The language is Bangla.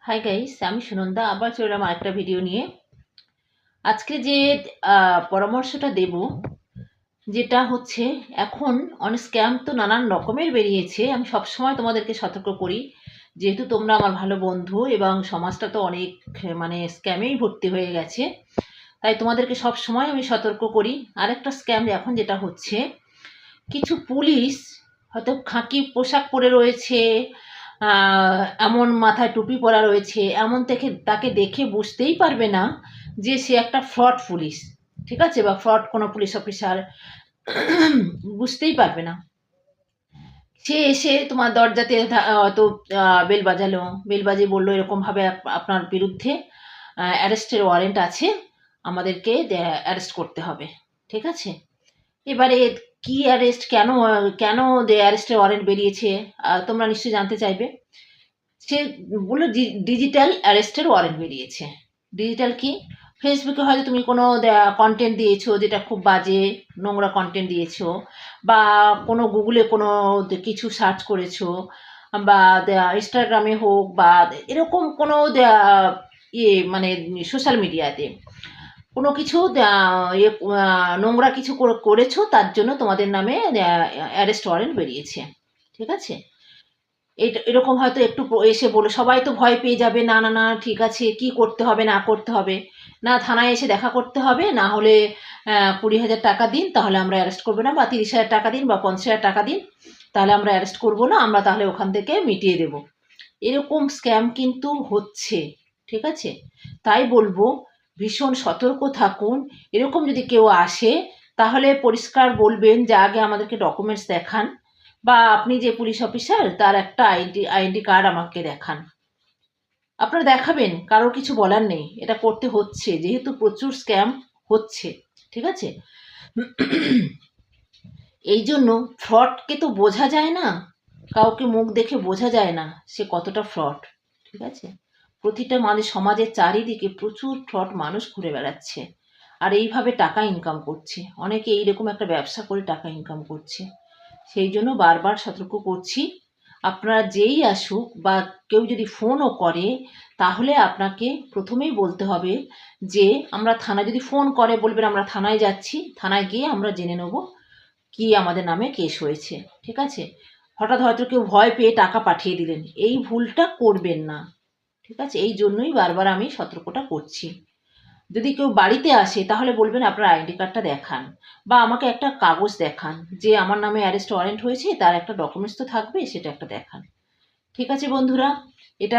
হাই গাইস, আমি সুনন্দা আবার চলে এলাম আরেকটা ভিডিও নিয়ে। আজকে যে পরামর্শটা দেব, যেটা হচ্ছে এখন অনেক স্ক্যাম তো নানান রকমের বেরিয়েছে। আমি সবসময় তোমাদেরকে সতর্ক করি, যেহেতু তোমরা আমার ভালো বন্ধু এবং সমাজটা তো অনেক মানে স্ক্যামেই ভর্তি হয়ে গেছে, তাই তোমাদেরকে সব সময় আমি সতর্ক করি। আরেকটা স্ক্যাম এখন যেটা হচ্ছে, কিছু পুলিশ হয়তো খাকি পোশাক পরে রয়েছে, এমন মাথায় টুপি পরা রয়েছে, এমন থেকে তাকে দেখে বুঝতেই পারবে না যে সে একটা ফ্রড পুলিশ, ঠিক আছে, বা ফ্রড কোনো পুলিশ অফিসার, বুঝতেই পারবে না। সে এসে তোমার দরজাতে হয়তো বেল বাজালো, বেল বাজিয়ে বললো এরকমভাবে আপনার বিরুদ্ধে অ্যারেস্টের ওয়ারেন্ট আছে, আমাদেরকে অ্যারেস্ট করতে হবে, ঠিক আছে। এবারে কি অ্যারেস্ট, কেন কেন অ্যারেস্টের ওয়ারেন্ট বেরিয়েছে, তোমরা নিশ্চয়ই জানতে চাইবে। সে বললো ডিজিটাল অ্যারেস্টের ওয়ারেন্ট বেরিয়েছে। ডিজিটাল কি? ফেসবুকে হয়তো তুমি কোনো কন্টেন্ট দিয়েছো যেটা খুব বাজে, নোংরা কন্টেন্ট দিয়েছো, বা কোনো গুগলে কোনো কিছু সার্চ করেছো, বা ইনস্টাগ্রামে হোক, বা এরকম কোনো ইয়ে মানে সোশ্যাল মিডিয়াতে কোনো কিছু নোংরা কিছু করেছো, তার জন্য তোমাদের নামে অ্যারেস্ট ওয়ারেন্ট বেরিয়েছে, ঠিক আছে। এরকম হয়তো একটু এসে বলে সবাই তো ভয় পেয়ে যাবে, না না না ঠিক আছে, কি করতে হবে না করতে হবে, না থানায় এসে দেখা করতে হবে, না হলে 20,000 টাকা দিন, তাহলে আমরা অ্যারেস্ট করবো না, বা 30,000 টাকা দিন, বা 50,000 টাকা দিন, তাহলে আমরা অ্যারেস্ট করবো না, আমরা তাহলে ওখান থেকে মিটিয়ে দেব। এরকম স্ক্যাম কিন্তু হচ্ছে, ঠিক আছে। তাই বলবো ভীষণ সতর্ক থাকুন। এরকম যদি কেউ আসে, তাহলে পরিষ্কার বলবেন যে আগে আমাদেরকে ডকুমেন্টস দেখান, বা আপনি যে পুলিশ অফিসার তার একটা আইডি কার্ড আমাকে দেখান। আপনারা দেখাবেন, কারোর কিছু বলার নেই, এটা করতে হচ্ছে যেহেতু প্রচুর স্ক্যাম হচ্ছে, ঠিক আছে। এই জন্য ফ্রডকে তো বোঝা যায় না, কাউকে মুখ দেখে বোঝা যায় না সে কতটা ফ্রড, ঠিক আছে। প্রতিটা সমাজের চারিদিকে প্রচুর ফ্রড মানুষ ঘুরে বেড়াচ্ছে, আর এইভাবে টাকা ইনকাম করছে, অনেকে এইরকম একটা ব্যবসা করে টাকা ইনকাম করছে। সেই জন্য বারবার সতর্ক করছি, আপনারা যেই আসুক বা কেউ যদি ফোনও করে, তাহলে আপনাকে প্রথমেই বলতে হবে যে আমরা থানায়, যদি ফোন করে বলবেন আমরা থানায় যাচ্ছি, থানায় গিয়ে আমরা জেনে নেব কি আমাদের নামে কেস হয়েছে, ঠিক আছে। হঠাৎ হয়তো কেউ ভয় পেয়ে টাকা পাঠিয়ে দিলেন, এই ভুলটা করবেন না, ঠিক আছে। এই জন্যই বারবার আমি সতর্কটা করছি। যদি কেউ বাড়িতে আসে তাহলে বলবেন আপনার আইডি কার্ডটা দেখান, বা আমাকে একটা কাগজ দেখান যে আমার নামে অ্যারেস্ট ওয়ারেন্ট হয়েছে, তার একটা ডকুমেন্টস তো থাকবে, সেটা একটা দেখান, ঠিক আছে বন্ধুরা। এটা